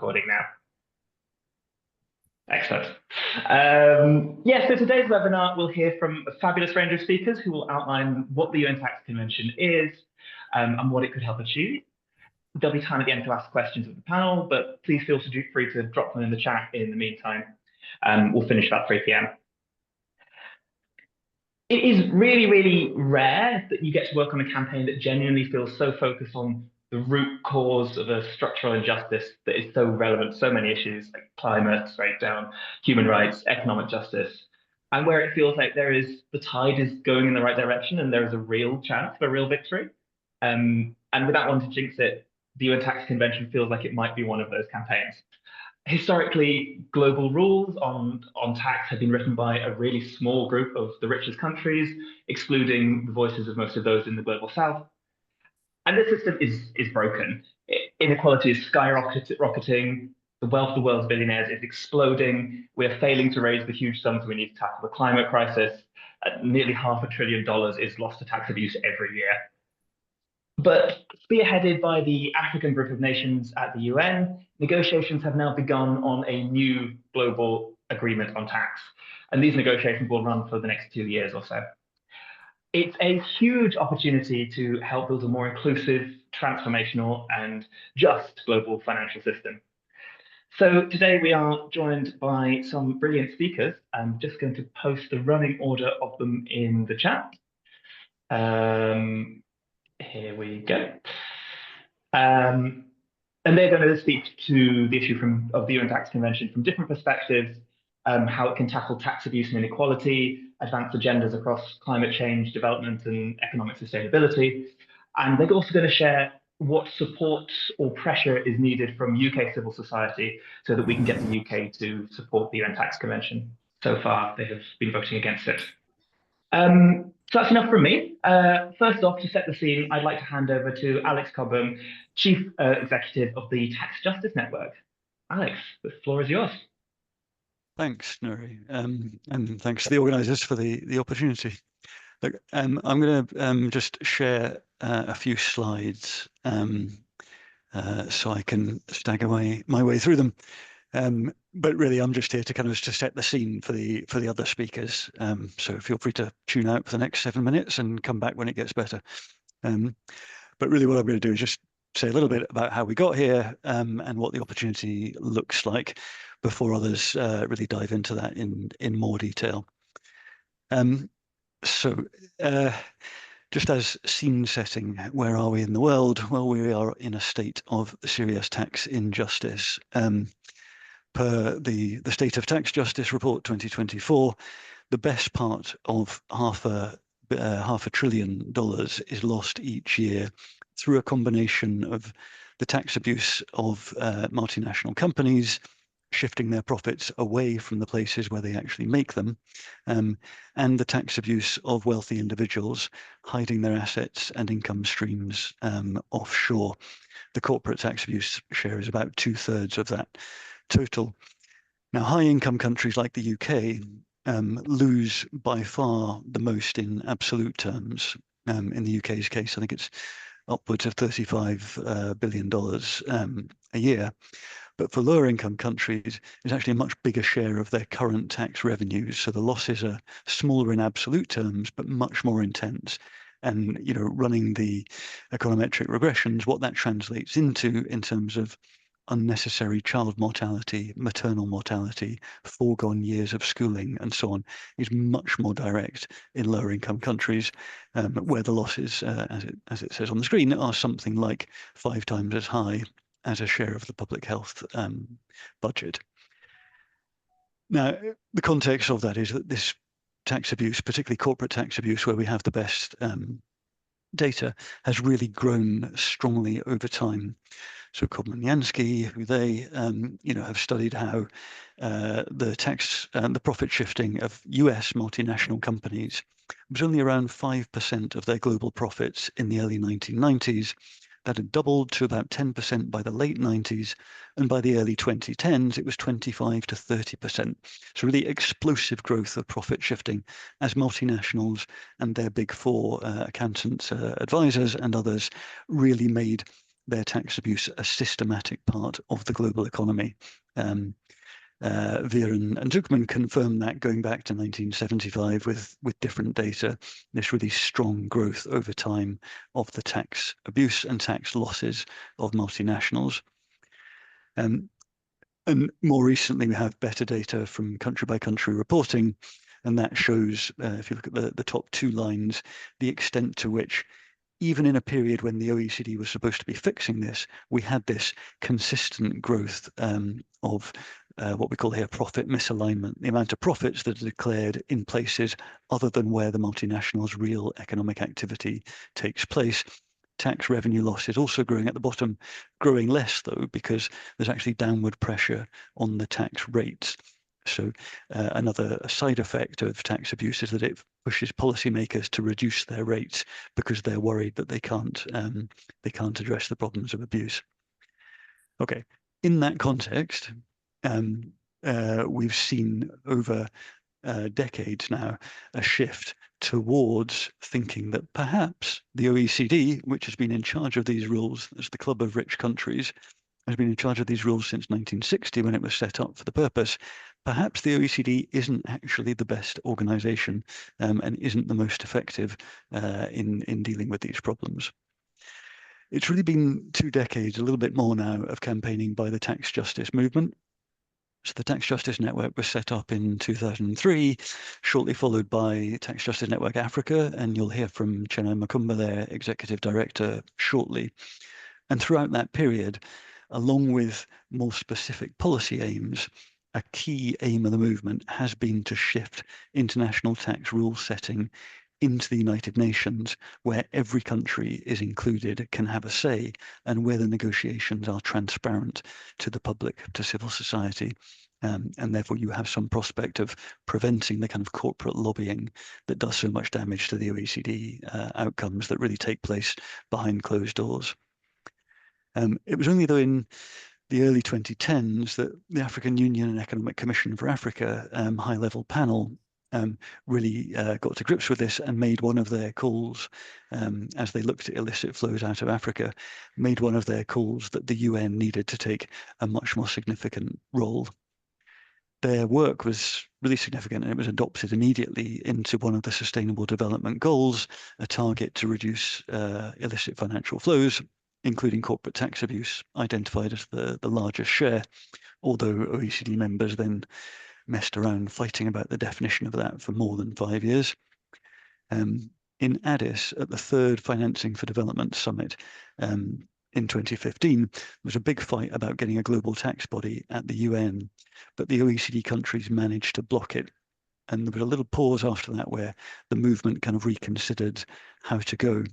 recording now. Excellent. So today's webinar, we'll hear from a fabulous range of speakers who will outline what the UN Tax Convention is and what it could help achieve. There'll be time at the end to ask questions of the panel, but please feel free to drop them in the chat in the meantime. We'll finish about 3 p.m. It is really, really rare that you get to work on a campaign that genuinely feels so focused on the root cause of a structural injustice that is so relevant to so many issues like climate breakdown, human rights, economic justice, and where it feels like the tide is going in the right direction and there is a real chance for a real victory. And without wanting to jinx it, the UN Tax Convention feels like it might be one of those campaigns. Historically, global rules on tax have been written by a really small group of the richest countries, excluding the voices of most of those in the global south. And this system is broken. Inequality is skyrocketing. The wealth of the world's billionaires is exploding. We're failing to raise the huge sums we need to tackle the climate crisis. Nearly $500 billion is lost to tax abuse every year. But spearheaded by the African group of nations at the UN, negotiations have now begun on a new global agreement on tax. And these negotiations will run for the next 2 years or so. It's a huge opportunity to help build a more inclusive, transformational, and just global financial system. So today we are joined by some brilliant speakers. I'm just going to post the running order of them in the chat. Here we go. And they're going to speak to the issue of the UN Tax Convention from different perspectives, how it can tackle tax abuse and inequality, advance agendas across climate change, development, and economic sustainability. And they're also going to share what support or pressure is needed from UK civil society so that we can get the UK to support the UN Tax Convention. So far, they have been voting against it. So that's enough from me. First off, to set the scene, I'd like to hand over to Alex Cobham, Chief Executive of the Tax Justice Network. Alex, the floor is yours. Thanks, Nuri, and thanks to the organisers for the opportunity. Look, I'm going to just share a few slides so I can stagger my way through them. But really, I'm just here to set the scene for the other speakers. So feel free to tune out for the next 7 minutes and come back when it gets better. But really, what I'm going to do is just say a little bit about how we got here and what the opportunity looks like before others really dive into that in more detail. Just as scene setting, where are we in the world? Well, we are in a state of serious tax injustice. Per the State of Tax Justice Report 2024, the best part of half a $500 billion is lost each year through a combination of the tax abuse of multinational companies, shifting their profits away from the places where they actually make them, and the tax abuse of wealthy individuals hiding their assets and income streams offshore. The corporate tax abuse share is about 2/3 of that total. Now, high-income countries like the UK lose by far the most in absolute terms. In the UK's case, I think it's upwards of $35 billion a year. But for lower income countries, it's actually a much bigger share of their current tax revenues. So the losses are smaller in absolute terms, but much more intense. And running the econometric regressions, what that translates into in terms of unnecessary child mortality, maternal mortality, foregone years of schooling, and so on, is much more direct in lower income countries, where the losses, as it says on the screen, are something like 5 times as high as a share of the public health budget. Now, the context of that is that this tax abuse, particularly corporate tax abuse, where we have the best data, has really grown strongly over time. So Cobham and Yansky, who they have studied how the tax and the profit shifting of US multinational companies was only around 5% of their global profits in the early 1990s. That had doubled to about 10% by the late 90s, and by the early 2010s, it was 25 to 30%. So really explosive growth of profit shifting as multinationals and their big four accountants, advisors, and others really made their tax abuse a systematic part of the global economy. Veer and Zuckerman confirmed that going back to 1975 with different data, this really strong growth over time of the tax abuse and tax losses of multinationals. And more recently, we have better data from country by country reporting, and that shows, if you look at the top two lines, the extent to which, even in a period when the OECD was supposed to be fixing this, we had this consistent growth of what we call here profit misalignment, the amount of profits that are declared in places other than where the multinational's real economic activity takes place. Tax revenue loss is also growing at the bottom, growing less though, because there's actually downward pressure on the tax rates. So another side effect of tax abuse is that it pushes policymakers to reduce their rates because they're worried that they can't address the problems of abuse. Okay, in that context, we've seen over decades now a shift towards thinking that perhaps the OECD, which has been in charge of these rules as the club of rich countries, has been in charge of these rules since 1960 when it was set up for the purpose. Perhaps the OECD isn't actually the best organization and isn't the most effective in dealing with these problems. It's really been 2 decades, a little bit more now, of campaigning by the tax justice movement. So the Tax Justice Network was set up in 2003, shortly followed by Tax Justice Network Africa, and you'll hear from Chenai Mukumba, their executive director, shortly. And throughout that period, along with more specific policy aims, a key aim of the movement has been to shift international tax rule setting into the United Nations, where every country is included, can have a say, and where the negotiations are transparent to the public, to civil society. And therefore you have some prospect of preventing the kind of corporate lobbying that does so much damage to the OECD outcomes that really take place behind closed doors. It was only though in the early 2010s that the African Union and Economic Commission for Africa high-level panel really got to grips with this and made one of their calls, as they looked at illicit flows out of Africa, made one of their calls that the UN needed to take a much more significant role. Their work was really significant and it was adopted immediately into one of the Sustainable Development Goals, a target to reduce illicit financial flows, including corporate tax abuse, identified as the largest share, although OECD members then messed around fighting about the definition of that for more than 5 years. In Addis, at the third Financing for Development Summit in 2015, there was a big fight about getting a global tax body at the UN, but the OECD countries managed to block it. And there was a little pause after that where the movement kind of reconsidered how to go.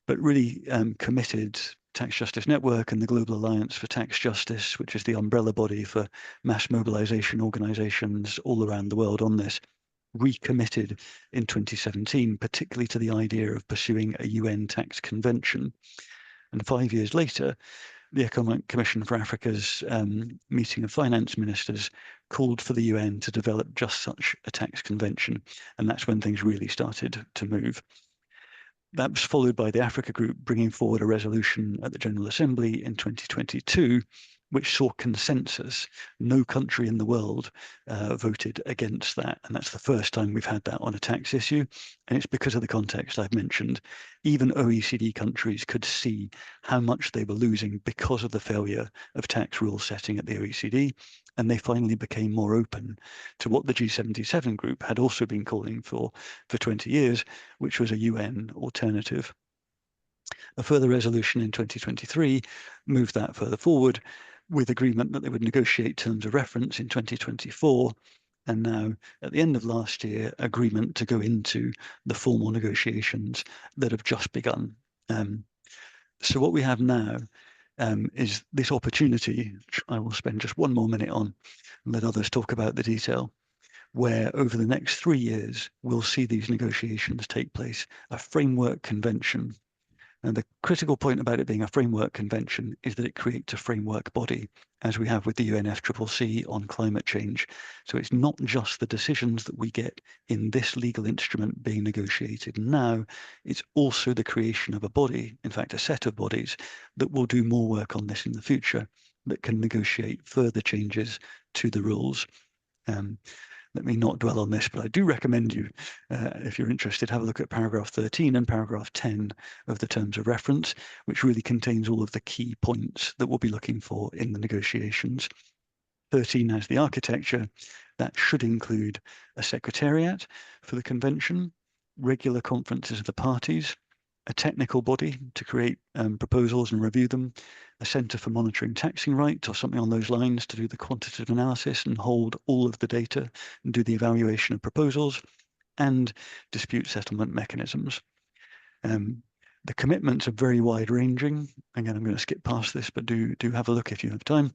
But really committed Tax Justice Network and the Global Alliance for Tax Justice, which is the umbrella body for mass mobilization organizations all around the world on this, recommitted in 2017, particularly to the idea of pursuing a UN tax convention. And 5 years later, the Economic Commission for Africa's meeting of finance ministers called for the UN to develop just such a tax convention. And that's when things really started to move. That was followed by the Africa Group bringing forward a resolution at the General Assembly in 2022, which saw consensus. No country in the world voted against that. And that's the first time we've had that on a tax issue. And it's because of the context I've mentioned. Even OECD countries could see how much they were losing because of the failure of tax rule setting at the OECD. And they finally became more open to what the G77 group had also been calling for 20 years, which was a UN alternative. A further resolution in 2023 moved that further forward, with agreement that they would negotiate terms of reference in 2024, and now at the end of last year, agreement to go into the formal negotiations that have just begun. So what we have now is this opportunity, which I will spend just one more minute on and let others talk about the detail, where over the next 3 years, we'll see these negotiations take place, a framework convention And the critical point about it being a framework convention is that it creates a framework body, as we have with the UNFCCC on climate change. So it's not just the decisions that we get in this legal instrument being negotiated now, it's also the creation of a body, in fact, a set of bodies that will do more work on this in the future, that can negotiate further changes to the rules. Let me not dwell on this, but I do recommend you, if you're interested, have a look at paragraph 13 and paragraph 10 of the terms of reference, which really contains all of the key points that we'll be looking for in the negotiations. 13 has the architecture. That should include a secretariat for the convention, regular conferences of the parties, a technical body to create proposals and review them, a centre for monitoring taxing rights or something on those lines to do the quantitative analysis and hold all of the data and do the evaluation of proposals, and dispute settlement mechanisms. The commitments are very wide ranging. Again, I'm going to skip past this, but do have a look if you have time.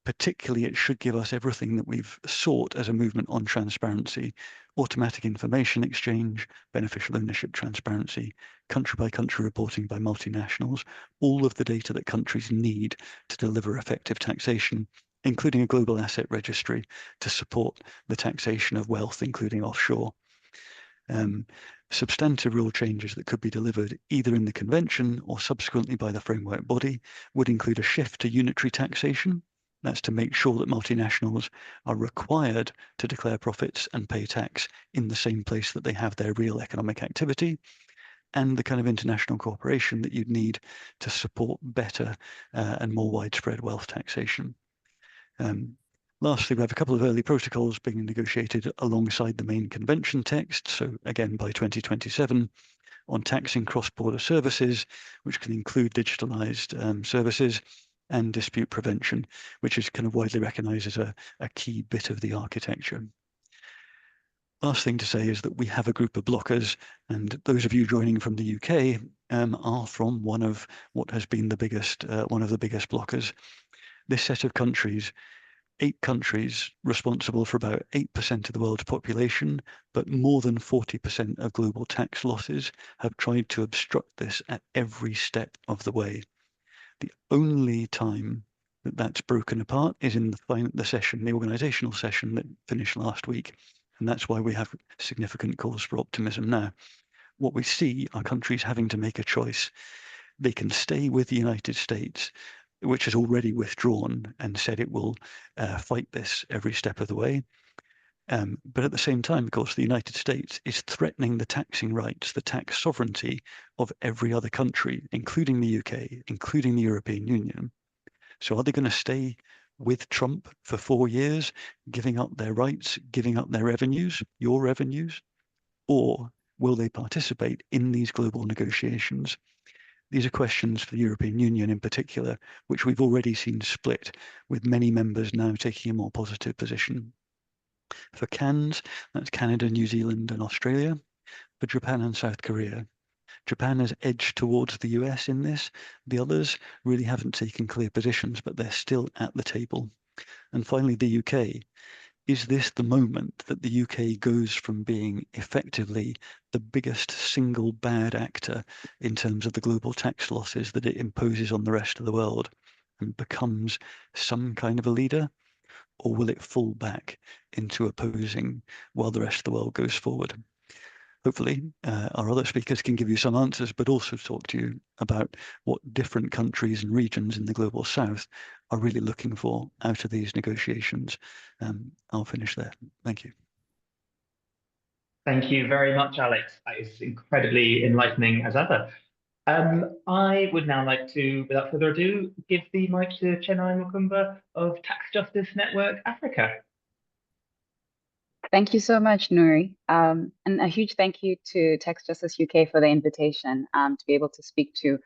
Particularly, it should give us everything that we've sought as a movement on transparency: automatic information exchange, beneficial ownership transparency, country-by-country reporting by multinationals, all of the data that countries need to deliver effective taxation, including a global asset registry to support the taxation of wealth, including offshore. Substantive rule changes that could be delivered either in the convention or subsequently by the framework body would include a shift to unitary taxation. That's to make sure that multinationals are required to declare profits and pay tax in the same place that they have their real economic activity, and the kind of international cooperation that you'd need to support better and more widespread wealth taxation. Lastly, we have a couple of early protocols being negotiated alongside the main convention text. So again, by 2027, on taxing cross-border services, which can include digitalized services, and dispute prevention, which is kind of widely recognized as a key bit of the architecture. Last thing to say is that we have a group of blockers, and those of you joining from the UK are from one of what has been the biggest, one of the biggest blockers. This set of countries, 8 countries responsible for about 8% of the world's population, but more than 40% of global tax losses, have tried to obstruct this at every step of the way. The only time that that's broken apart is in the session, the organizational session that finished last week. And that's why we have significant cause for optimism now. What we see are countries having to make a choice. They can stay with the United States, which has already withdrawn and said it will fight this every step of the way. But at the same time, of course, the United States is threatening the taxing rights, the tax sovereignty of every other country, including the UK, including the European Union. So are they going to stay with Trump for 4 years, giving up their rights, giving up their revenues, your revenues? Or will they participate in these global negotiations? These are questions for the European Union in particular, which we've already seen split, with many members now taking a more positive position. For CANs, that's Canada, New Zealand, and Australia. For Japan and South Korea, Japan has edged towards the US in this. The others really haven't taken clear positions, but they're still at the table. And finally, the UK. Is this the moment that the UK goes from being effectively the biggest single bad actor in terms of the global tax losses that it imposes on the rest of the world and becomes some kind of a leader? Or will it fall back into opposing while the rest of the world goes forward? Hopefully, our other speakers can give you some answers, but also talk to you about what different countries and regions in the global south are really looking for out of these negotiations. I'll finish there. Thank you. Thank you very much, Alex. That is incredibly enlightening as ever. I would now like to, without further ado, give the mic to Chenai Mukumba of Tax Justice Network Africa. Thank you so much, Nuri. And a huge thank you to Tax Justice UK for the invitation to be able to speak to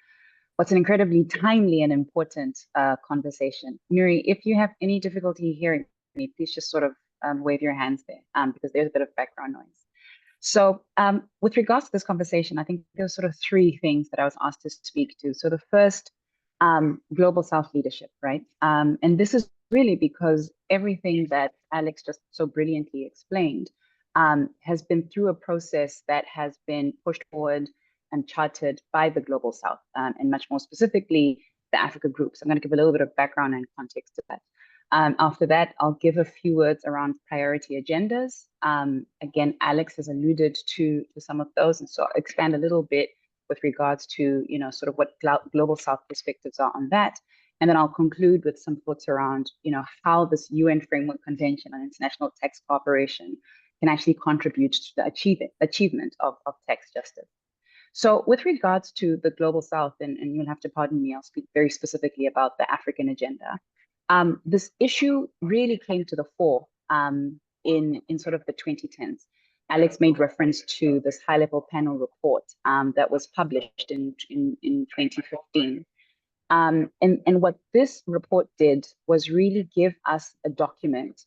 what's an incredibly timely and important conversation. Nuri, if you have any difficulty hearing me, please just sort of wave your hands there because there's a bit of background noise. So with regards to this conversation, I think there's sort of 3 things that I was asked to speak to. So the first, global South leadership, right? And this is really because everything that Alex just so brilliantly explained has been through a process that has been pushed forward and chartered by the Global South, and much more specifically, the Africa Group. So I'm going to give a little bit of background and context to that. After that, I'll give a few words around priority agendas. Again, Alex has alluded to some of those, and so I'll expand a little bit with regards to, sort of what Global South perspectives are on that. And then I'll conclude with some thoughts around, how this UN Framework Convention on International Tax Cooperation can actually contribute to the achievement of tax justice. So with regards to the Global South, and you'll have to pardon me, I'll speak very specifically about the African agenda. This issue really came to the fore in sort of the 2010s. Alex made reference to this high-level panel report that was published in 2015. And what this report did was really give us a document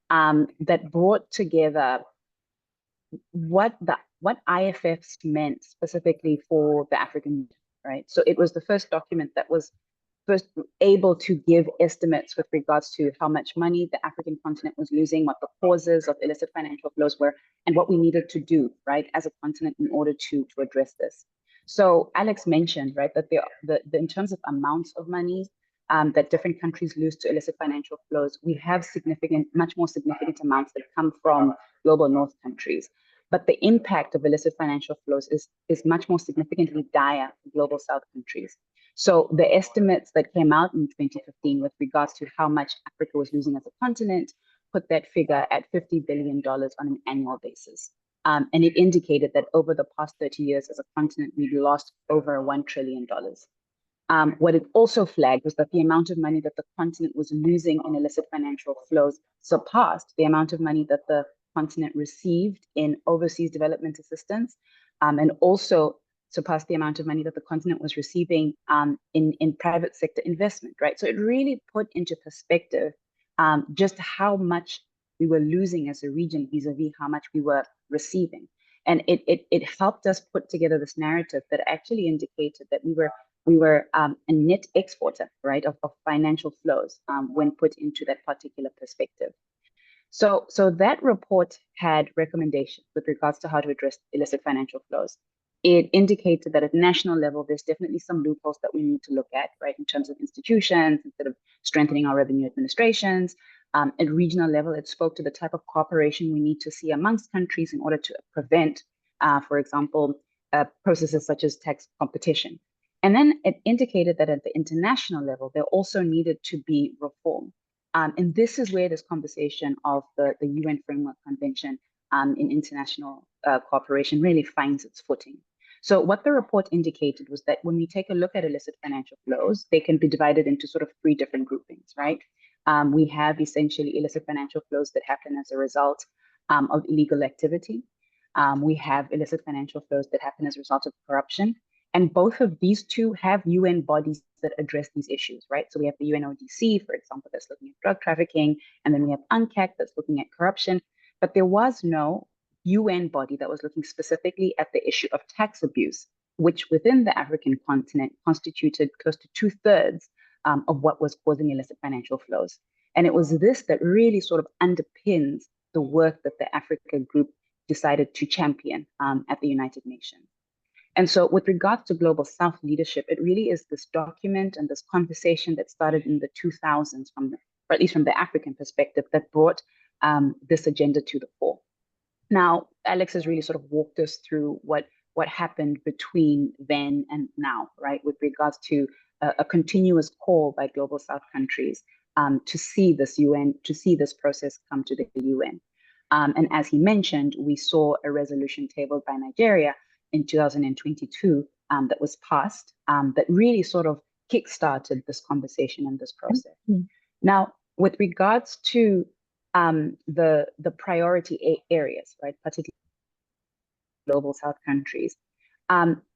that brought together what IFFs meant specifically for the African Union, right? So it was the first document that was first able to give estimates with regards to how much money the African continent was losing, what the causes of illicit financial flows were, and what we needed to do, right, as a continent in order to address this. So Alex mentioned, right, that in terms of amounts of money that different countries lose to illicit financial flows, we have much more significant amounts that come from global North countries. But the impact of illicit financial flows is much more significantly dire for global South countries. So the estimates that came out in 2015 with regards to how much Africa was losing as a continent put that figure at $50 billion on an annual basis. And it indicated that over the past 30 years as a continent, we'd lost over $1 trillion. What it also flagged was that the amount of money that the continent was losing in illicit financial flows surpassed the amount of money that the continent received in overseas development assistance, and also surpassed the amount of money that the continent was receiving in private sector investment, right? So it really put into perspective just how much we were losing as a region vis-a-vis how much we were receiving. And it helped us put together this narrative that actually indicated that we were a net exporter, right, of financial flows when put into that particular perspective. So that report had recommendations with regards to how to address illicit financial flows. It indicated that at national level, there's definitely some loopholes that we need to look at, right, in terms of institutions, instead of strengthening our revenue administrations. At regional level, it spoke to the type of cooperation we need to see amongst countries in order to prevent, for example, processes such as tax competition. And then it indicated that at the international level, there also needed to be reform. And this is where this conversation of the UN Framework Convention in international cooperation really finds its footing. So what the report indicated was that when we take a look at illicit financial flows, they can be divided into sort of three different groupings, right? We have essentially illicit financial flows that happen as a result of illegal activity. We have illicit financial flows that happen as a result of corruption. And both of these two have UN bodies that address these issues, right? So we have the UNODC, for example, that's looking at drug trafficking, and then we have UNCAC that's looking at corruption. But there was no UN body that was looking specifically at the issue of tax abuse, which within the African continent constituted close to 2/3 of what was causing illicit financial flows. And it was this that really sort of underpins the work that the Africa Group decided to champion at the United Nations. And so with regards to Global South leadership, it really is this document and this conversation that started in the 2000s, or at least from the African perspective, that brought this agenda to the fore. Now, Alex has really sort of walked us through what happened between then and now, right, with regards to a continuous call by Global South countries to see this process come to the UN. And as he mentioned, we saw a resolution tabled by Nigeria in 2022 that was passed that really sort of kickstarted this conversation and this process. Mm-hmm. Now, with regards to the priority areas, right, particularly Global South countries,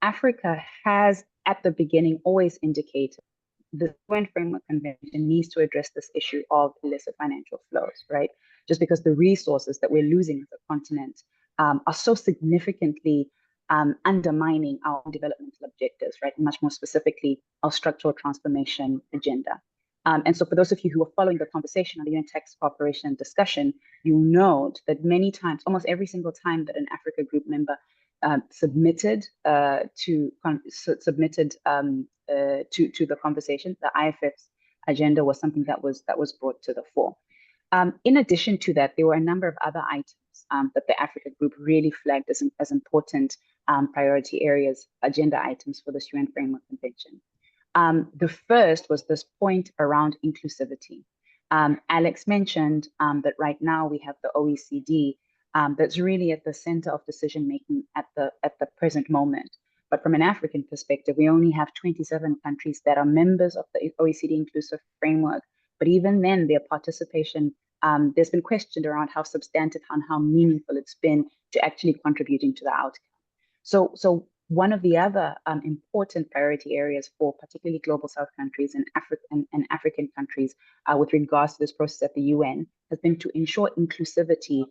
Africa has at the beginning always indicated the UN Framework Convention needs to address this issue of illicit financial flows, right? Just because the resources that we're losing as a continent are so significantly undermining our developmental objectives, right? Much more specifically, our structural transformation agenda. And so for those of you who are following the conversation on the UN Tax Cooperation discussion, you note that many times, almost every single time that an Africa Group member submitted to the conversation. The IFF's agenda was something that was brought to the fore. In addition to that, there were a number of other items that the Africa Group really flagged as important priority areas, agenda items for this UN Framework Convention. The first was this point around inclusivity. Alex mentioned that right now we have the OECD that's really at the center of decision making at the present moment. But from an African perspective, we only have 27 countries that are members of the OECD Inclusive Framework. But even then, their participation, there's been questioned around how substantive and how meaningful it's been to actually contributing to the outcome. So one of the other important priority areas for particularly global South countries and African countries with regards to this process at the UN has been to ensure inclusivity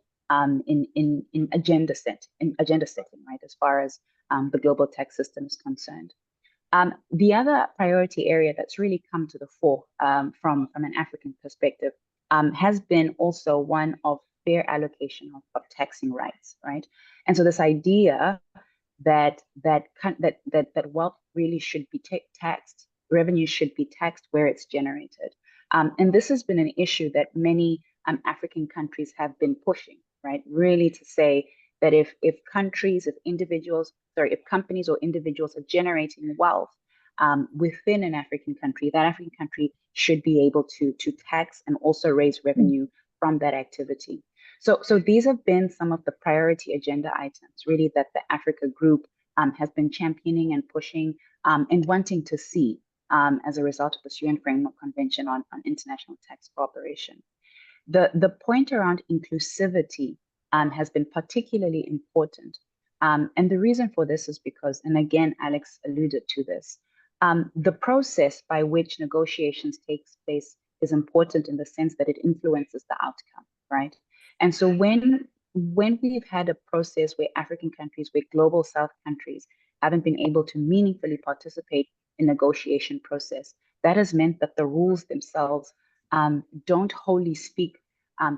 in agenda setting, right, as far as the global tax system is concerned. The other priority area that's really come to the fore from an African perspective has been also one of fair allocation of taxing rights, right? And so this idea that wealth really should be taxed, revenue should be taxed where it's generated. And this has been an issue that many African countries have been pushing, right? Really to say that if companies or individuals are generating wealth within an African country, that African country should be able to tax and also raise revenue from that activity. So these have been some of the priority agenda items, really, that the Africa Group has been championing and pushing and wanting to see as a result of this UN Framework Convention on International Tax Cooperation. The point around inclusivity has been particularly important. And the reason for this is because, and again, Alex alluded to this, the process by which negotiations takes place is important in the sense that it influences the outcome, right? And so when we've had a process where African countries, where global South countries haven't been able to meaningfully participate in negotiation process, that has meant that the rules themselves don't wholly speak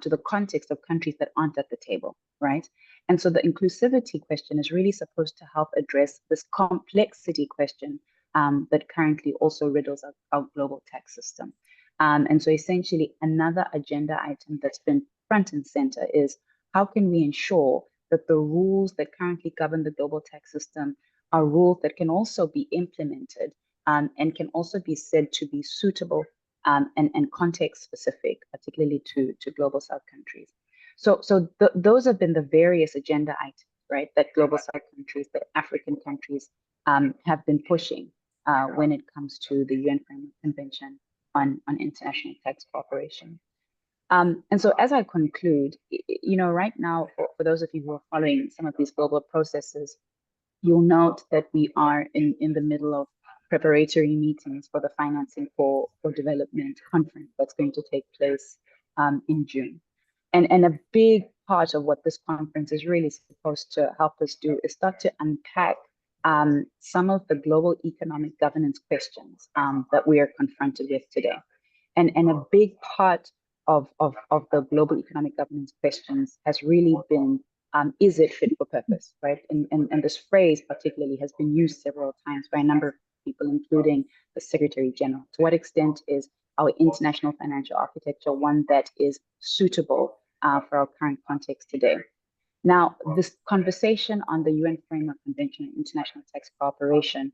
to the context of countries that aren't at the table, right? And so the inclusivity question is really supposed to help address this complexity question that currently also riddles our global tax system. And so essentially another agenda item that's been front and center is how can we ensure that the rules that currently govern the global tax system are rules that can also be implemented and can also be said to be suitable and context specific, particularly to global South countries. So those have been the various agenda items, right, that global South countries, that African countries have been pushing when it comes to the UN Framework Convention on International Tax Cooperation. And so as I conclude, right now, for those of you who are following some of these global processes, you'll note that we are in the middle of preparatory meetings for the Financing for Development conference that's going to take place in June. And a big part of what this conference is really supposed to help us do is start to unpack some of the global economic governance questions that we are confronted with today. And a big part of the global economic governance questions has really been, is it fit for purpose, right? And this phrase particularly has been used several times by a number of people, including the Secretary General. To what extent is our international financial architecture one that is suitable for our current context today? Now, this conversation on the UN Framework Convention on International Tax Cooperation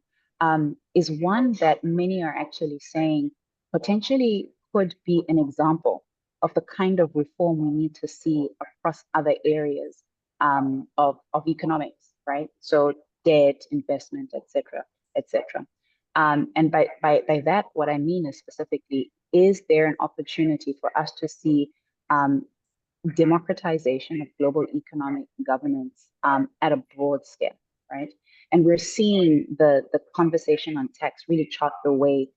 is one that many are actually saying potentially could be an example of the kind of reform we need to see across other areas of economics, right? So debt, investment, et cetera, et cetera. And by that, what I mean is specifically, is there an opportunity for us to see democratization of global economic governance at a broad scale, right? And we're seeing the conversation on tax really chart the way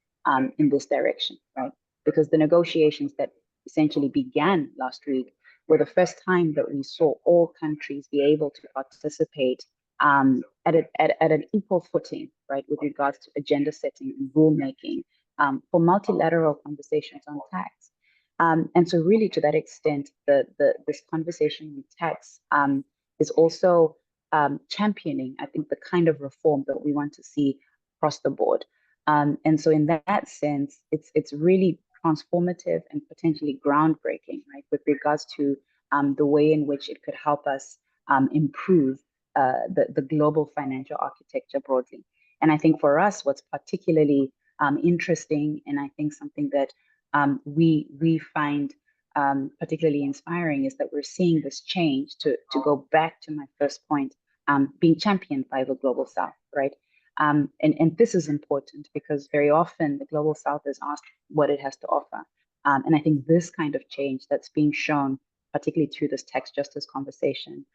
in this direction, right? Because the negotiations that essentially began last week were the first time that we saw all countries be able to participate at an equal footing, right, with regards to agenda setting and rulemaking for multilateral conversations on tax. And so really to that extent, this conversation on tax is also championing, I think, the kind of reform that we want to see across the board. And so in that sense, it's really transformative and potentially groundbreaking, right, with regards to the way in which it could help us improve the global financial architecture broadly. And I think for us, what's particularly interesting, and I think something that we find particularly inspiring, is that we're seeing this change, to go back to my first point, being championed by the Global South, right? And this is important because very often the Global South is asked what it has to offer. And I think this kind of change that's being shown, particularly through this tax justice conversation,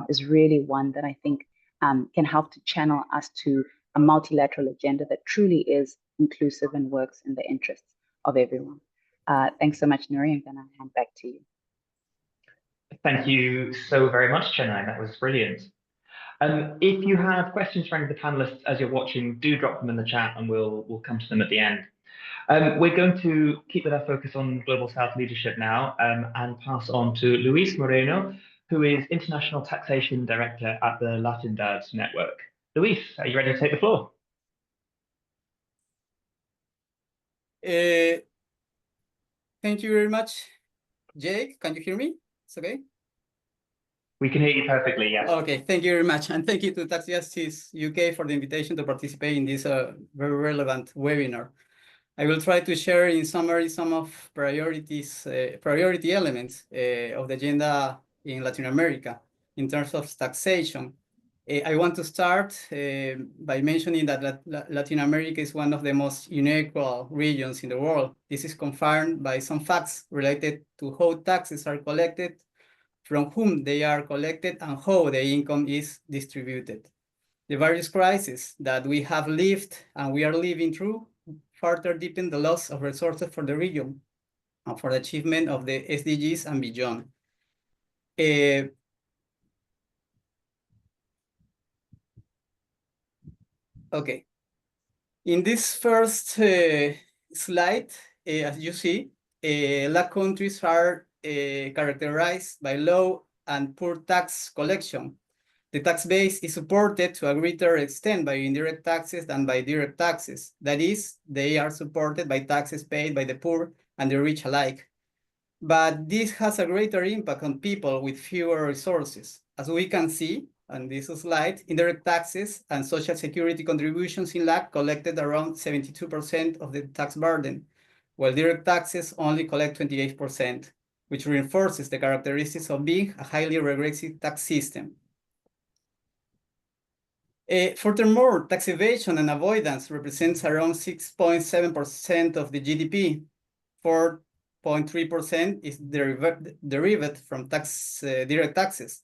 is really one that I think can help to channel us to a multilateral agenda that truly is inclusive and works in the interests of everyone. Thanks so much, Nuri. I'm going to hand back to you. Thank you so very much, Chenai. That was brilliant. If you have questions for any of the panelists as you're watching, do drop them in the chat and we'll come to them at the end. We're going to keep with our focus on Global South leadership now and pass on to Luis Moreno, who is International Taxation Director at the Latindadd Network. Luis, are you ready to take the floor? Thank you very much, Jake. Can you hear me? It's okay? We can hear you perfectly, yes. Okay, thank you very much. And thank you to Tax Justice UK for the invitation to participate in this very relevant webinar. I will try to share in summary some of priority elements of the agenda in Latin America in terms of taxation. I want to start by mentioning that Latin America is one of the most unequal regions in the world. This is confirmed by some facts related to how taxes are collected, from whom they are collected, and how the income is distributed. The various crises that we have lived and we are living through further deepen the loss of resources for the region and for the achievement of the SDGs and beyond. Okay. In this first slide, as you see, LAC countries are characterized by low and poor tax collection. The tax base is supported to a greater extent by indirect taxes than by direct taxes. That is, they are supported by taxes paid by the poor and the rich alike. But this has a greater impact on people with fewer resources. As we can see on this slide, indirect taxes and social security contributions in LAC collected around 72% of the tax burden, while direct taxes only collect 28%, which reinforces the characteristics of being a highly regressive tax system. Furthermore, tax evasion and avoidance represents around 6.7% of the GDP. 4.3% is derived from direct taxes.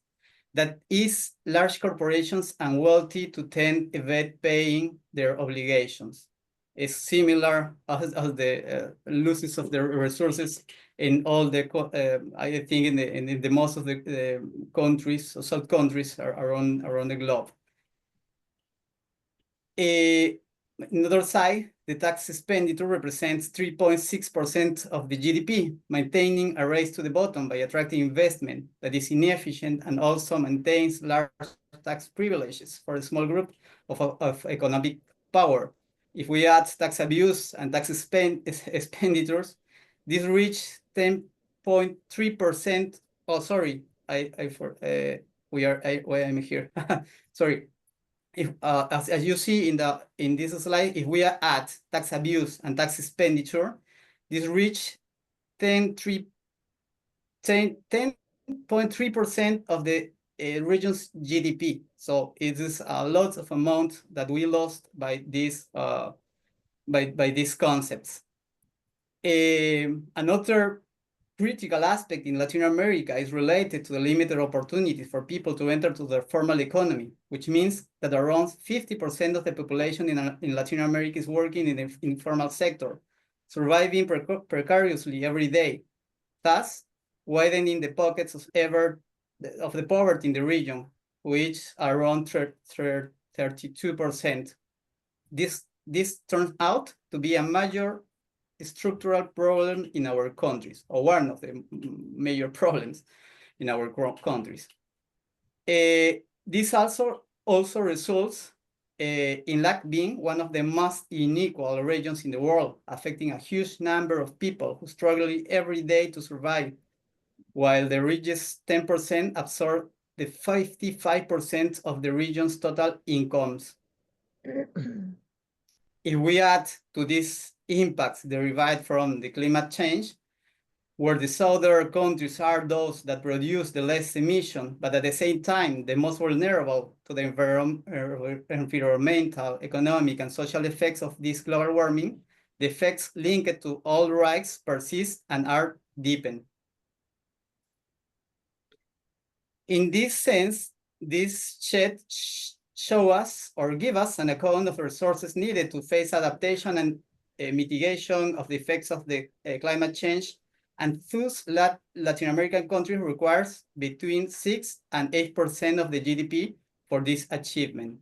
That is, large corporations and wealthy to tend evade paying their obligations. It's similar as the losses of the resources in all the, I think in the most of the countries, or South countries around the globe. On the other side, the tax expenditure represents 3.6% of the GDP, maintaining a race to the bottom by attracting investment that is inefficient and also maintains large tax privileges for a small group of economic power. If we add tax abuse and tax expenditures, this reach 10.3%. Oh, sorry, I'm here. Sorry. If, as you see in this slide, if we add tax abuse and tax expenditure, this reach 10.3% of the region's GDP. So it is a lot of amount that we lost by this by these concepts. Another critical aspect in Latin America is related to the limited opportunities for people to enter to the formal economy, which means that around 50% of the population in Latin America is working in the informal sector, surviving precariously every day, thus widening the pockets of the poverty in the region, which are around 32%. This turns out to be a major structural problem in our countries, or one of the major problems in our countries. The This also results in LAC being one of the most unequal regions in the world, affecting a huge number of people who struggle every day to survive, while the richest 10% absorb the 55% of the region's total incomes. If we add to these impacts derived from the climate change, where the southern countries are those that produce the less emission, but at the same time, the most vulnerable to the environmental, economic, and social effects of this global warming, the effects linked to all rights persist and are deepened. In this sense, this show us or give us an account of resources needed to face adaptation and mitigation of the effects of the climate change, and thus Latin American countries requires between 6 and 8% of the GDP for this achievement.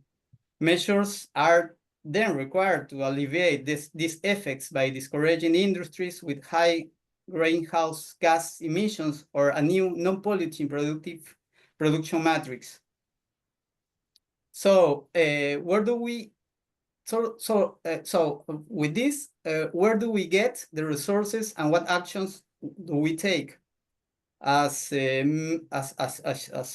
Measures are then required to alleviate these effects by discouraging industries with high greenhouse gas emissions or a new non-polluting production matrix. So where do we with this, where do we get the resources and what actions do we take? As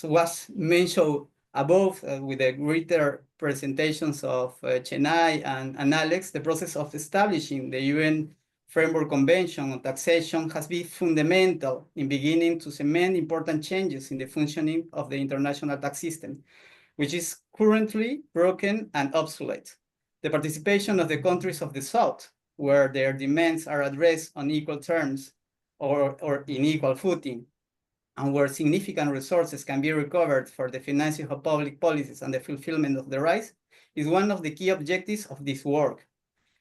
was mentioned above with the greater presentations of Chenai and Alex, the process of establishing the UN Framework Convention on Taxation has been fundamental in beginning to cement important changes in the functioning of the international tax system, which is currently broken and obsolete. The participation of the countries of the South, where their demands are addressed on equal terms or in equal footing, and where significant resources can be recovered for the financing of public policies and the fulfillment of the rights, is one of the key objectives of this work.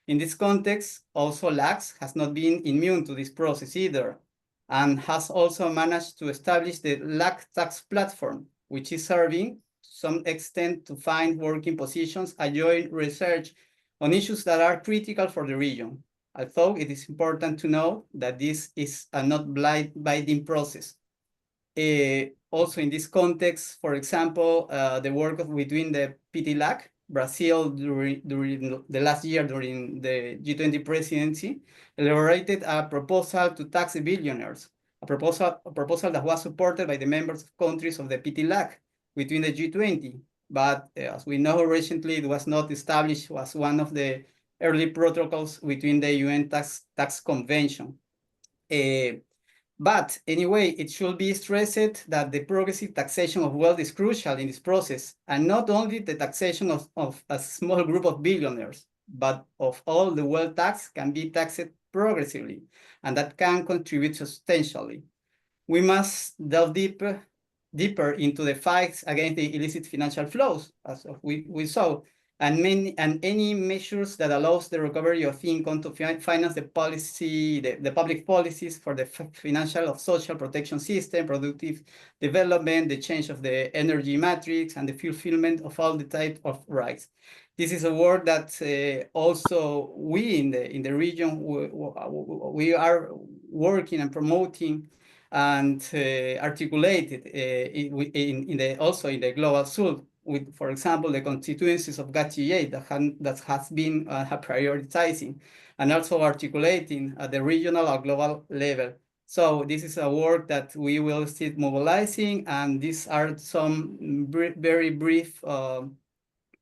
In this context, also LACS has not been immune to this process either, and has also managed to establish the LAC tax platform, which is serving to some extent to find working positions and joint research on issues that are critical for the region. Although it is important to know that this is a not binding process. Also in this context, for example, the work between the PTLAC, Brazil during the last year during the G20 presidency, elaborated a proposal to tax the billionaires, a proposal that was supported by the members of countries of the PTLAC between the G20. But as we know recently, it was not established as one of the early protocols between the UN tax convention. But anyway, it should be stressed that the progressive taxation of wealth is crucial in this process, and not only the taxation of a small group of billionaires, but of all the wealth tax can be taxed progressively, and that can contribute substantially. We must delve deeper into the fights against the illicit financial flows, as we saw, and any measures that allows the recovery of income to finance the public policies for the financial of social protection system, productive development, the change of the energy matrix, and the fulfillment of all the type of rights. This is a work that also we in the region we are working and promoting and articulated also in the global south, with, for example, the constituencies of GATT that has been prioritizing and also articulating at the regional or global level. So this is a work that we will still mobilizing, and these are some very brief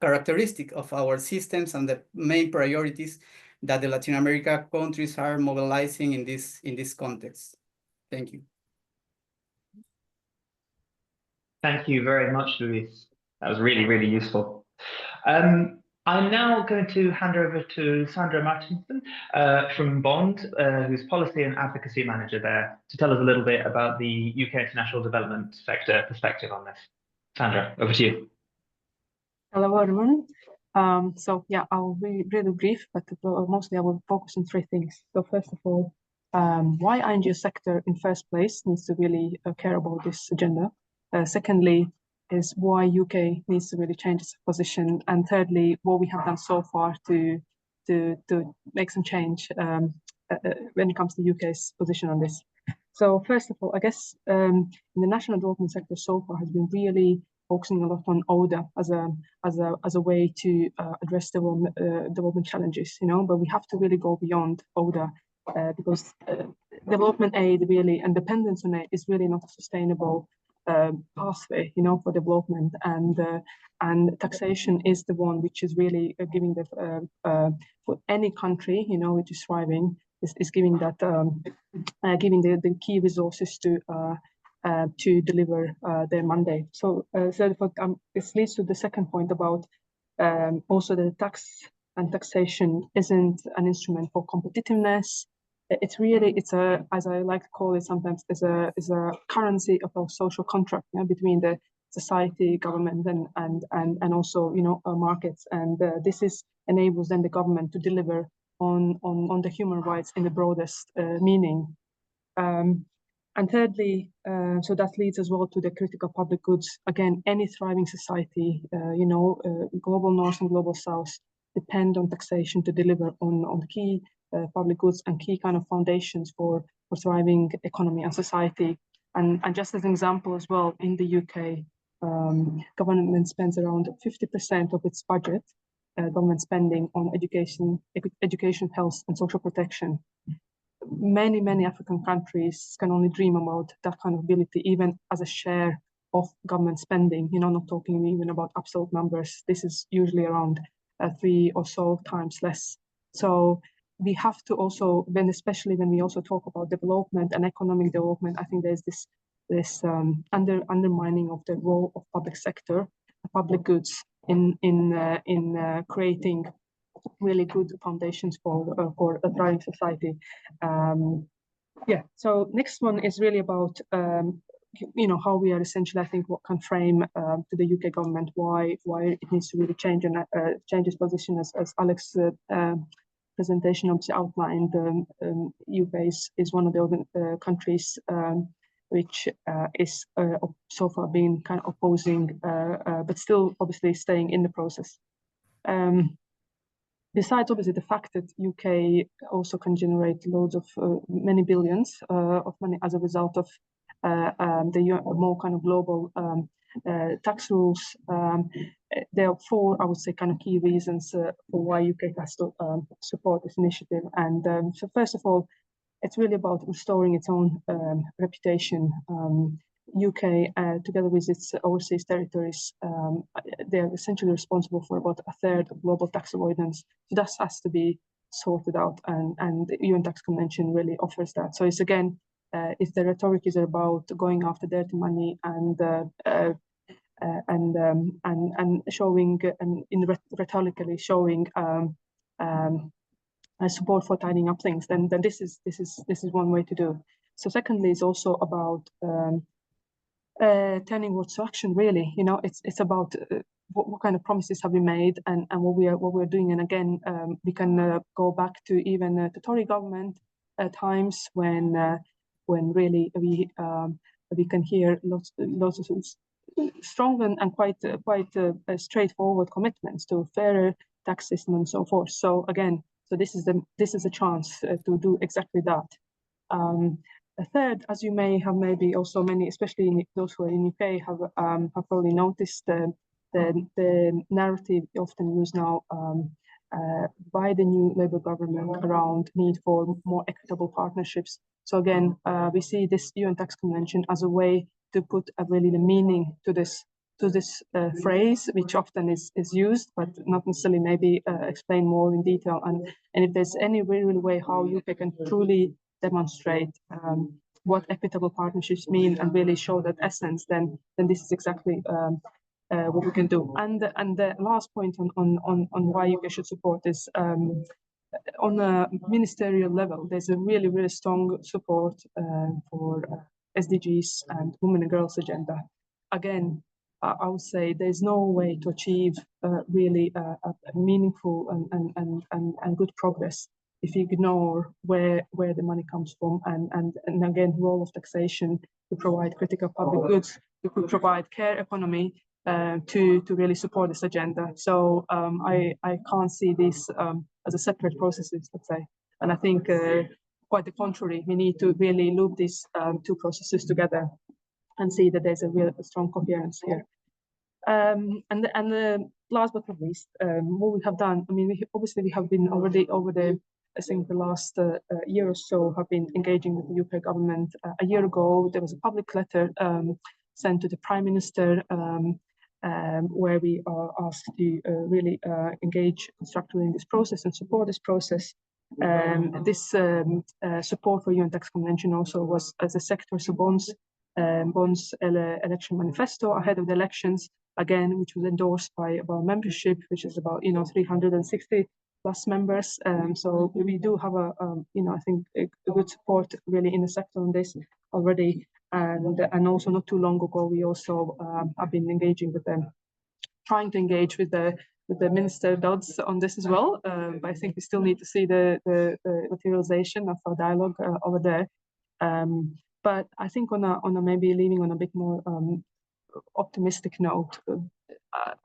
characteristics of our systems and the main priorities that the Latin America countries are mobilizing in this context. Thank you. Thank you very much, Luis. That was really, really useful. I'm now going to hand over to Sandra Martinsone from Bond, who's Policy and Advocacy Manager there, to tell us a little bit about the UK international development sector perspective on this. Sandra, over to you. Hello, everyone. So yeah, I'll be really brief, but mostly I will focus on three things. So first of all, why ING sector in first place needs to really care about this agenda. Secondly, is why UK needs to really change its position, and thirdly, what we have done so far to make some change when it comes to UK's position on this. So first of all, I guess in the national development sector so far has been really focusing a lot on order as a way to address development challenges, but we have to really go beyond order because development aid really and dependence on it is really not a sustainable pathway, for development, and taxation is the one which is really giving the for any country, which is thriving, is giving that giving the key resources to deliver their mandate. So, this leads to the second point about also the tax and taxation isn't an instrument for competitiveness. It's really, as I like to call it sometimes, is a currency of a social contract between the society, government, and also markets. And this enables then the government to deliver on the human rights in the broadest meaning. And thirdly, so that leads as well to the critical public goods. Again, any thriving society, global north and global south, depend on taxation to deliver on key public goods and key kind of foundations for thriving economy and society. And just as an example as well, in the UK, government spends around 50% of its budget, government spending on education, health, and social protection. Many African countries can only dream about that kind of ability, even as a share of government spending, not talking even about absolute numbers. This is usually around 3 or so times less. So we have to also, especially when we also talk about development and economic development, I think there's this undermining of the role of public sector, public goods in creating really good foundations for a thriving society. So next one is really about how we are essentially, I think, what can frame to the UK government why it needs to really change its position, as Alex presentation obviously outlined. UK is one of the countries which is so far been kind of opposing, but still obviously staying in the process. Besides, obviously, the fact that UK also can generate loads of many billions of money as a result of the more kind of global tax rules, there are 4, I would say, kind of key reasons for why UK has to support this initiative. And so, first of all, it's really about restoring its own reputation. UK, together with its overseas territories, they're essentially responsible for about a third of global tax avoidance. So that has to be sorted out, and the UN Tax Convention really offers that. So it's again, if the rhetoric is about going after dirty money and showing and rhetorically showing support for tidying up things, then this is one way to do. So secondly, is also about turning words to action. Really, it's about what kind of promises have we made and what we're doing. And again, we can go back to even the Tory government times when really we can hear lots of strong and quite straightforward commitments to fairer tax system and so forth. So again, this is a chance to do exactly that. A third, as you may have maybe also many, especially those who are in UK, have probably noticed the narrative often used now by the new Labour government around need for more equitable partnerships. So again, we see this UN Tax Convention as a way to put really the meaning to this phrase, which often is used, but not necessarily maybe explain more in detail. And if there's any really way how UK can truly demonstrate what equitable partnerships mean and really show that essence, then this is exactly what we can do. And the last point on why UK should support is on a ministerial level, there's a really strong support for SDGs and women and girls agenda. Again, I would say there's no way to achieve really a meaningful and good progress if you ignore where the money comes from, and again, role of taxation to provide critical public goods, to provide care economy to really support this agenda. So I can't see this as a separate processes, let's say. And I think quite the contrary, we need to really loop these 2 processes together and see that there's a real strong coherence here. And the last but not least, what we have done, I mean, obviously we have been already over the, I think the last year or so have been engaging with the UK government. A year ago, there was a public letter sent to the Prime Minister where we are asked to really engage constructively in this process and support this process. This support for UN Tax Convention also was as a sector, so bonds election manifesto ahead of the elections, again, which was endorsed by our membership, which is about 360 plus members. So we do have I think a good support really in the sector on this already. And also not too long ago, we also have been engaging with them, trying to engage with the Minister Dodds on this as well. But I think we still need to see the materialization of our dialogue over there. But I think on a maybe leaning on a bit more optimistic note,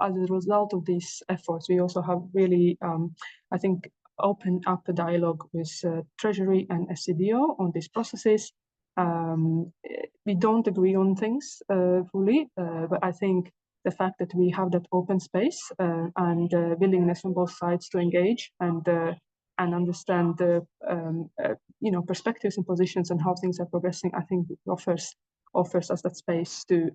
as a result of these efforts, we also have really, I think, opened up a dialogue with Treasury and SCDO on these processes. We don't agree on things fully, but I think the fact that we have that open space and willingness on both sides to engage and understand the perspectives and positions and how things are progressing, I think offers us that space to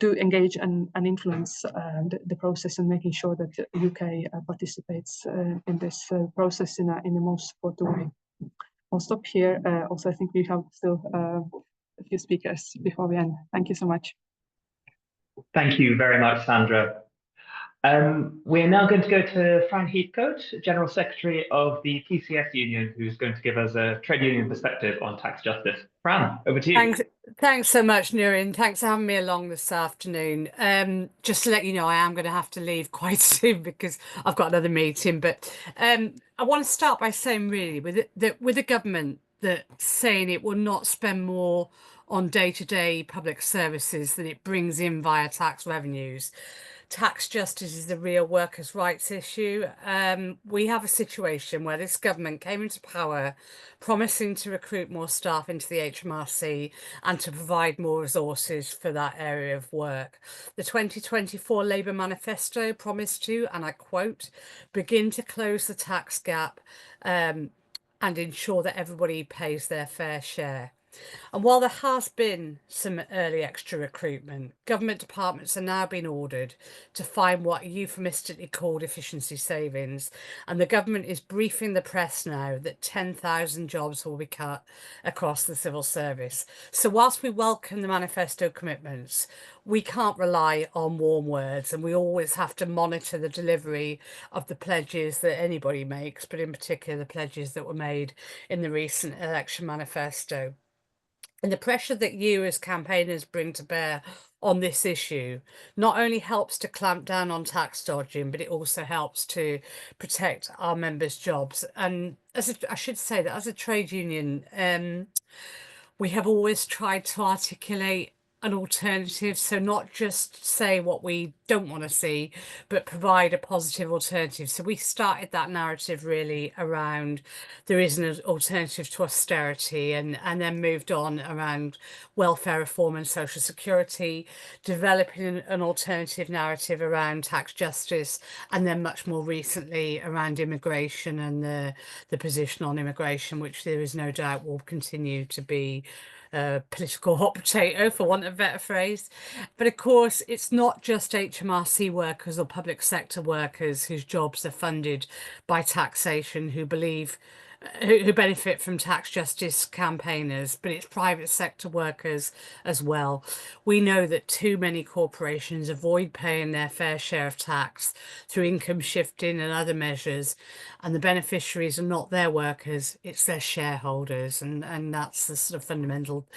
engage and influence the process and making sure that the UK participates in this process in the most supportive way. I'll stop here. Also, I think we have still a few speakers before we end. Thank you so much. Thank you very much, Sandra. We're now going to go to Fran Heathcote, General Secretary of the PCS Union, who's going to give us a trade union perspective on tax justice. Fran, over to you. Thanks so much, Nuri, and thanks for having me along this afternoon. Just to let you know, I am going to have to leave quite soon because I've got another meeting. But I want to start by saying, really, with the government that's saying it will not spend more on day-to-day public services than it brings in via tax revenues. Tax justice is the real workers' rights issue. We have a situation where this government came into power promising to recruit more staff into the HMRC and to provide more resources for that area of work. The 2024 Labour Manifesto promised to, and I quote, begin to close the tax gap and ensure that everybody pays their fair share. And while there has been some early extra recruitment, government departments are now being ordered to find what are euphemistically called efficiency savings. And the government is briefing the press now that 10,000 jobs will be cut across the civil service. So whilst we welcome the manifesto commitments, we can't rely on warm words, and we always have to monitor the delivery of the pledges that anybody makes, but in particular the pledges that were made in the recent election manifesto. And the pressure that you as campaigners bring to bear on this issue not only helps to clamp down on tax dodging, but it also helps to protect our members' jobs. And I should say that as a trade union, we have always tried to articulate an alternative, so not just say what we don't want to see, but provide a positive alternative. So we started that narrative really around there is an alternative to austerity, and then moved on around welfare reform and social security, developing an alternative narrative around tax justice, and then much more recently around immigration and the position on immigration, which there is no doubt will continue to be political hot potato, for want of a better phrase. But of course, it's not just HMRC workers or public sector workers whose jobs are funded by taxation who benefit from tax justice campaigners, but it's private sector workers as well. We know that too many corporations avoid paying their fair share of tax through income shifting and other measures, and the beneficiaries are not their workers, it's their shareholders, and that's the sort of fundamental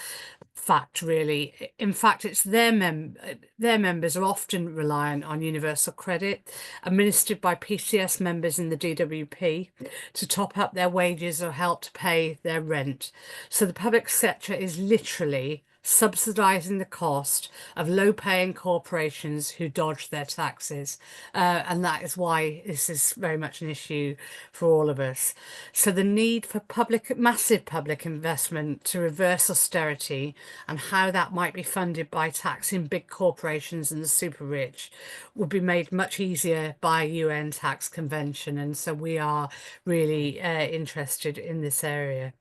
fact, really. In fact, it's their members are often reliant on universal credit administered by PCS members in the DWP to top up their wages or help to pay their rent. So the public sector is literally subsidising the cost of low-paying corporations who dodge their taxes. And that is why this is very much an issue for all of us. So the need for massive public investment to reverse austerity and how that might be funded by taxing big corporations and the super rich would be made much easier by a UN tax convention. And so we are really interested in this area.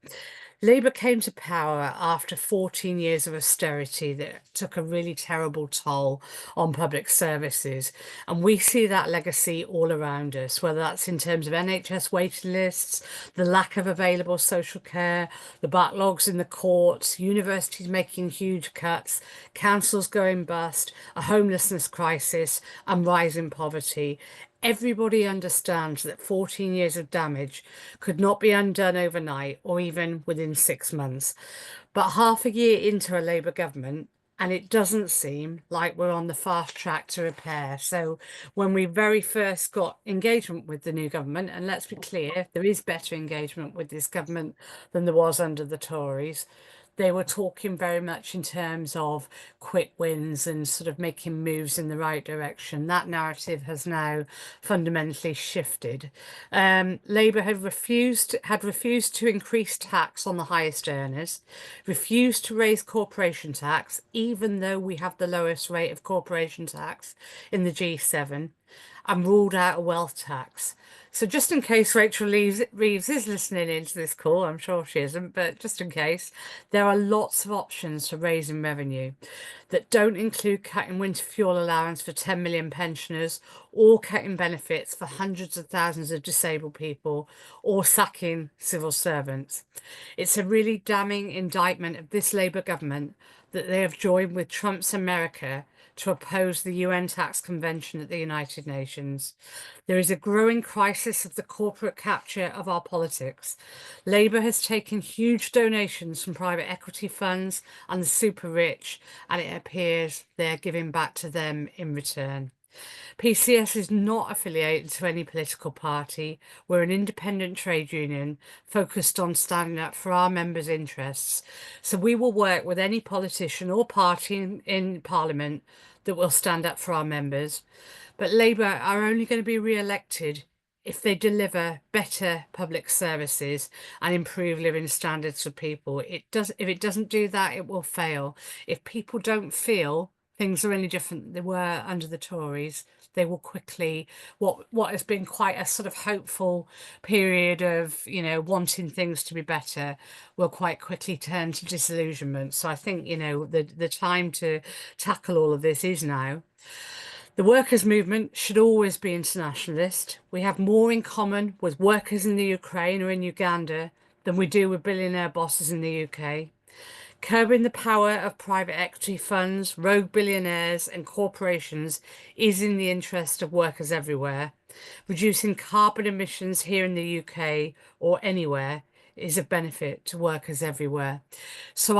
Labour came to power after 14 years of austerity that took a really terrible toll on public services. And we see that legacy all around us, whether that's in terms of NHS waiting lists, the lack of available social care, the backlogs in the courts, universities making huge cuts, councils going bust, a homelessness crisis, and rising poverty. Everybody understands that 14 years of damage could not be undone overnight or even within 6 months. But half a year into a Labour government, and it doesn't seem like we're on the fast track to repair. So when we very first got engagement with the new government, and let's be clear, there is better engagement with this government than there was under the Tories, they were talking very much in terms of quick wins and sort of making moves in the right direction. That narrative has now fundamentally shifted. Labour had refused to increase tax on the highest earners, refused to raise corporation tax, even though we have the lowest rate of corporation tax in the G7, and ruled out a wealth tax. So just in case Rachel Reeves is listening into this call, I'm sure she isn't, but just in case, there are lots of options for raising revenue that don't include cutting winter fuel allowance for 10 million pensioners, or cutting benefits for hundreds of thousands of disabled people, or sacking civil servants. It's a really damning indictment of this Labour government that they have joined with Trump's America to oppose the UN Tax Convention at the United Nations. There is a growing crisis of the corporate capture of our politics. Labour has taken huge donations from private equity funds and the super rich, and it appears they're giving back to them in return. PCS is not affiliated to any political party. We're an independent trade union focused on standing up for our members' interests. So we will work with any politician or party in Parliament that will stand up for our members. But Labour are only going to be re-elected if they deliver better public services and improve living standards for people. If it doesn't do that, it will fail. If people don't feel things are any different than they were under the Tories, they will quickly, what has been quite a sort of hopeful period of, wanting things to be better, will quite quickly turn to disillusionment. So I think, the time to tackle all of this is now. The workers' movement should always be internationalist. We have more in common with workers in the Ukraine or in Uganda than we do with billionaire bosses in the UK. Curbing the power of private equity funds, rogue billionaires and corporations is in the interest of workers everywhere. Reducing carbon emissions here in the UK or anywhere is a benefit to workers everywhere. So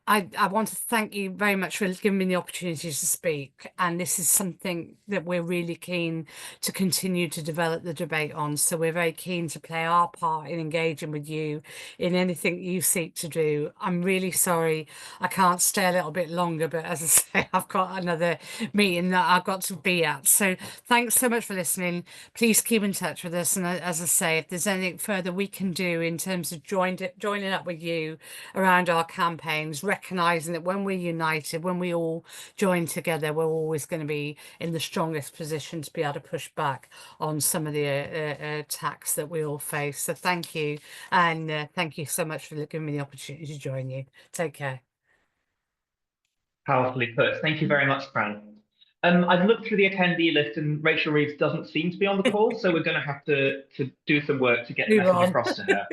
I want to thank you very much for giving me the opportunity to speak. And this is something that we're really keen to continue to develop the debate on. So we're very keen to play our part in engaging with you in anything you seek to do. I'm really sorry I can't stay a little bit longer, but as I say, I've got another meeting that I've got to be at. So thanks so much for listening. Please keep in touch with us. And as I say, if there's anything further we can do in terms of joining up with you around our campaigns, recognizing that when we're united, when we all join together, we're always going to be in the strongest position to be able to push back on some of the attacks that we all face. So thank you, and thank you so much for giving me the opportunity to join you. Take care. Powerfully put. Thank you very much, Fran. I've looked through the attendee list and Rachel Reeves doesn't seem to be on the call, so we're going to have to do some work to get the message across to her.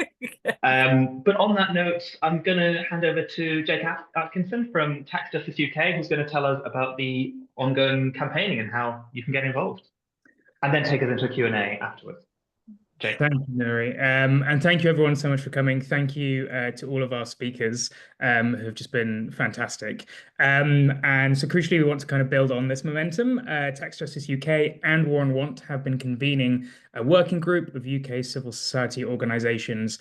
But on that note, I'm going to hand over to Jake Atkinson from Tax Justice UK, who's going to tell us about the ongoing campaigning and how you can get involved, and then take us into a Q&A afterwards. Jake. Thank you, Nuri. And thank you everyone so much for coming. Thank you to all of our speakers who have just been fantastic. And so crucially, we want to kind of build on this momentum. Tax Justice UK and War on Want have been convening a working group of UK civil society organisations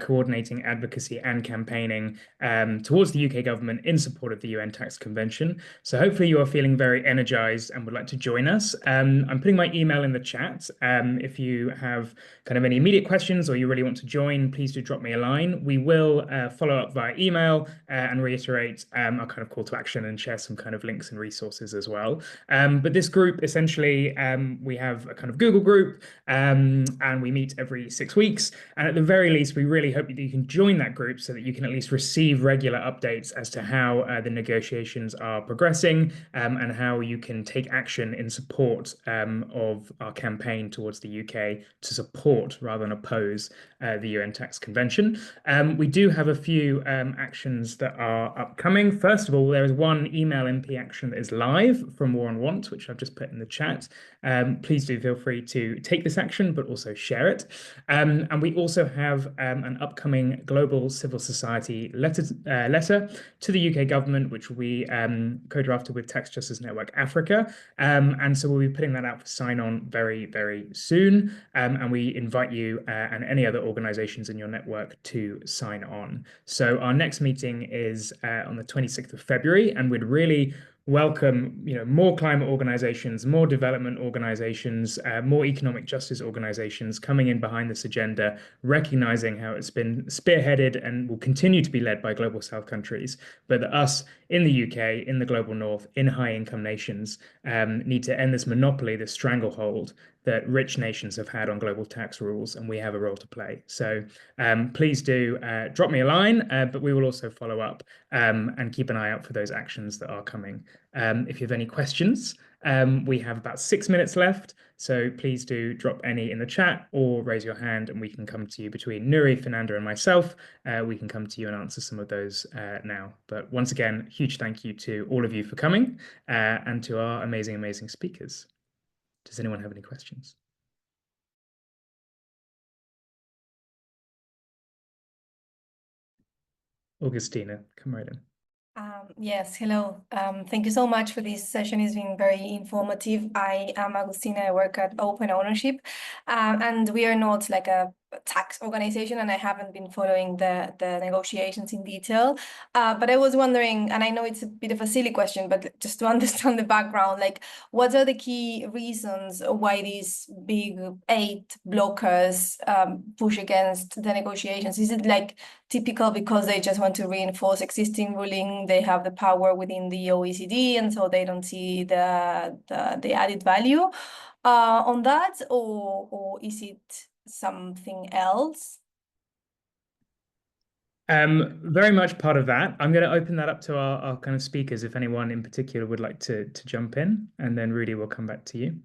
coordinating advocacy and campaigning towards the UK government in support of the UN Tax Convention. So hopefully you are feeling very energised and would like to join us. I'm putting my email in the chat. If you have kind of any immediate questions or you really want to join, please do drop me a line. We will follow up via email and reiterate our kind of call to action and share some kind of links and resources as well. But this group, essentially, we have a kind of Google group and we meet every 6 weeks. And at the very least, we really hope that you can join that group so that you can at least receive regular updates as to how the negotiations are progressing and how you can take action in support of our campaign towards the UK to support rather than oppose the UN Tax Convention. We do have a few actions that are upcoming. First of all, there is one email MP action that is live from War on Want, which I've just put in the chat. Please do feel free to take this action, but also share it. And we also have an upcoming global civil society letter to the UK government, which we co-drafted with Tax Justice Network Africa. And so we'll be putting that out for sign-on very, very soon. And we invite you and any other organizations in your network to sign on. So our next meeting is on the 26th of February, and we'd really welcome, more climate organizations, more development organizations, more economic justice organizations coming in behind this agenda, recognizing how it's been spearheaded and will continue to be led by global South countries, but that us in the UK, in the global North, in high-income nations need to end this monopoly, this stranglehold that rich nations have had on global tax rules, and we have a role to play. So please do drop me a line, but we will also follow up and keep an eye out for those actions that are coming. If you have any questions, we have about 6 minutes left, so please do drop any in the chat or raise your hand and we can come to you. Between Nuri, Fernanda and myself, we can come to you and answer some of those now. But once again, huge thank you to all of you for coming and to our amazing, amazing speakers. Does anyone have any questions? Augustina, come right in. Yes, hello. Thank you so much for this session. It's been very informative. I am Agustina. I work at Open Ownership, and we are not like a tax organization, and I haven't been following the negotiations in detail. But I was wondering, and I know it's a bit of a silly question, but just to understand the background, like what are the key reasons why these big 8 blockers push against the negotiations? Is it like typical because they just want to reinforce existing ruling, they have the power within the OECD, and so they don't see the added value on that, or is it something else? Very much part of that. I'm going to open that up to our kind of speakers, if anyone in particular would like to jump in, and then Rudy will come back to you.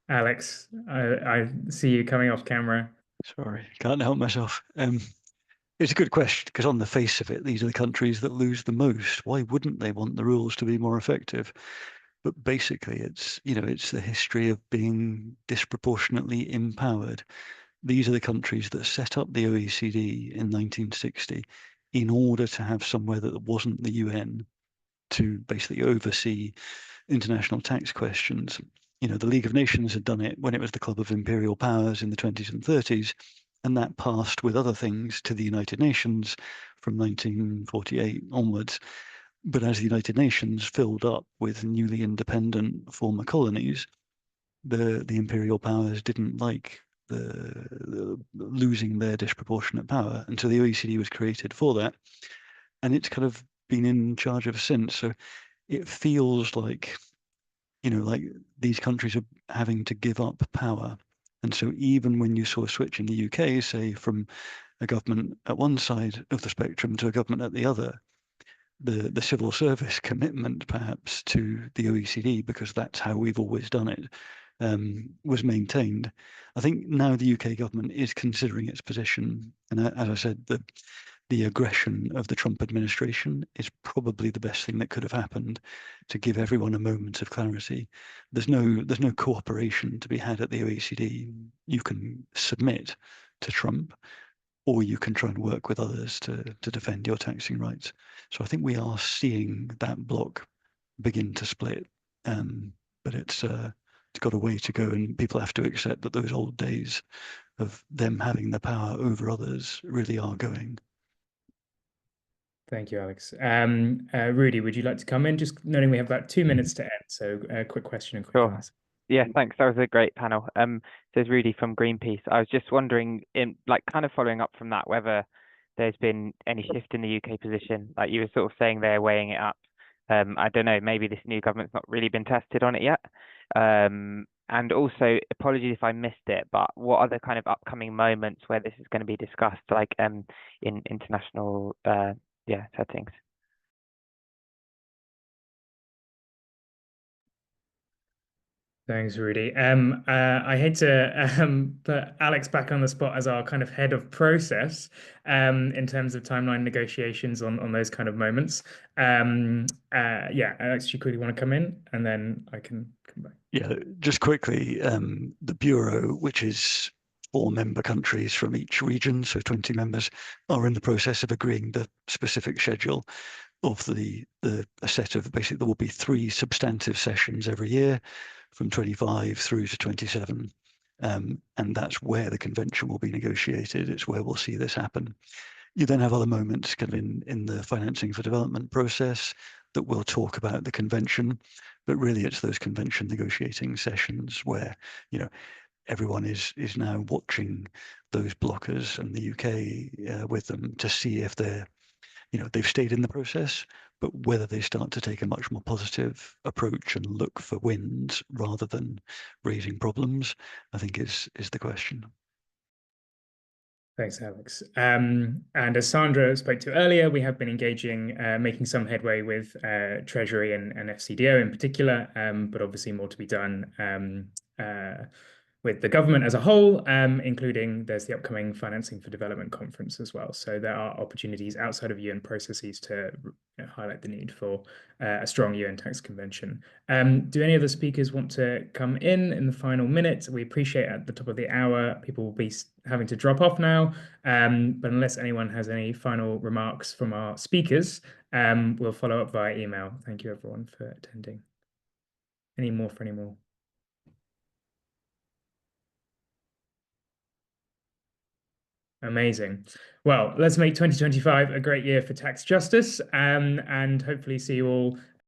Alex, I see you coming off camera. Sorry, can't help myself. It's a good question because on the face of it, these are the countries that lose the most. Why wouldn't they want the rules to be more effective? But basically, it's the history of being disproportionately empowered. These are the countries that set up the OECD in 1960 in order to have somewhere that wasn't the UN to basically oversee international tax questions. The League of Nations had done it when it was the Club of Imperial Powers in the 20s and 30s, and that passed with other things to the United Nations from 1948 onwards. But as the United Nations filled up with newly independent former colonies, the imperial powers didn't like the losing their disproportionate power, and so the OECD was created for that, and it's kind of been in charge ever since. So it feels like like these countries are having to give up power, and so even when you saw a switch in the UK, say from a government at one side of the spectrum to a government at the other, the civil service commitment perhaps to the OECD, because that's how we've always done it, was maintained. I think now the UK government is considering its position, and as I said, the the aggression of the Trump administration is probably the best thing that could have happened to give everyone a moment of clarity. There's no cooperation to be had at the OECD. You can submit to Trump, or you can try and work with others to defend your taxing rights. So I think we are seeing that block begin to split, but it's got a way to go, and people have to accept that those old days of them having the power over others really are going. Thank you, Alex. Rudy, would you like to come in? Just noting we have about 2 minutes to end, so quick question and quick Sure. answer. Yeah, thanks. That was a great panel. So it's Rudy from Greenpeace. I was just wondering, in like kind of following up from that, whether there's been any shift in the UK position. Like you were sort of saying they're weighing it up. I don't know, maybe this new government's not really been tested on it yet. And also, apologies if I missed it, but what are the kind of upcoming moments where this is going to be discussed, like in international settings? Thanks, Rudy. I hate to put Alex back on the spot as our kind of head of process in terms of timeline negotiations on those kind of moments. Alex, you quickly want to come in, and then I can come back. Yeah, just quickly, the Bureau, which is 4 member countries from each region, so 20 members, are in the process of agreeing the specific schedule of a set of, basically there will be 3 substantive sessions every year from 25 through to 27. And that's where the convention will be negotiated. It's where we'll see this happen. You then have other moments kind of in the financing for development process that will talk about the convention, but really it's those convention negotiating sessions where, you know, everyone is now watching those blockers and the UK with them to see if they're, you know, they've stayed in the process, but whether they start to take a much more positive approach and look for wins rather than raising problems, I think is the question. Thanks, Alex. And as Sandra spoke to earlier, we have been engaging, making some headway with Treasury and FCDO in particular, but obviously more to be done with the government as a whole, including there's the upcoming Financing for Development conference as well. So there are opportunities outside of UN processes to highlight the need for a strong UN tax convention. Do any of the speakers want to come in the final minute? We appreciate at the top of the hour, people will be having to drop off now, but unless anyone has any final remarks from our speakers, we'll follow up via email. Thank you everyone for attending. Any more? Amazing. Well, let's make 2025 a great year for tax justice, and hopefully see you all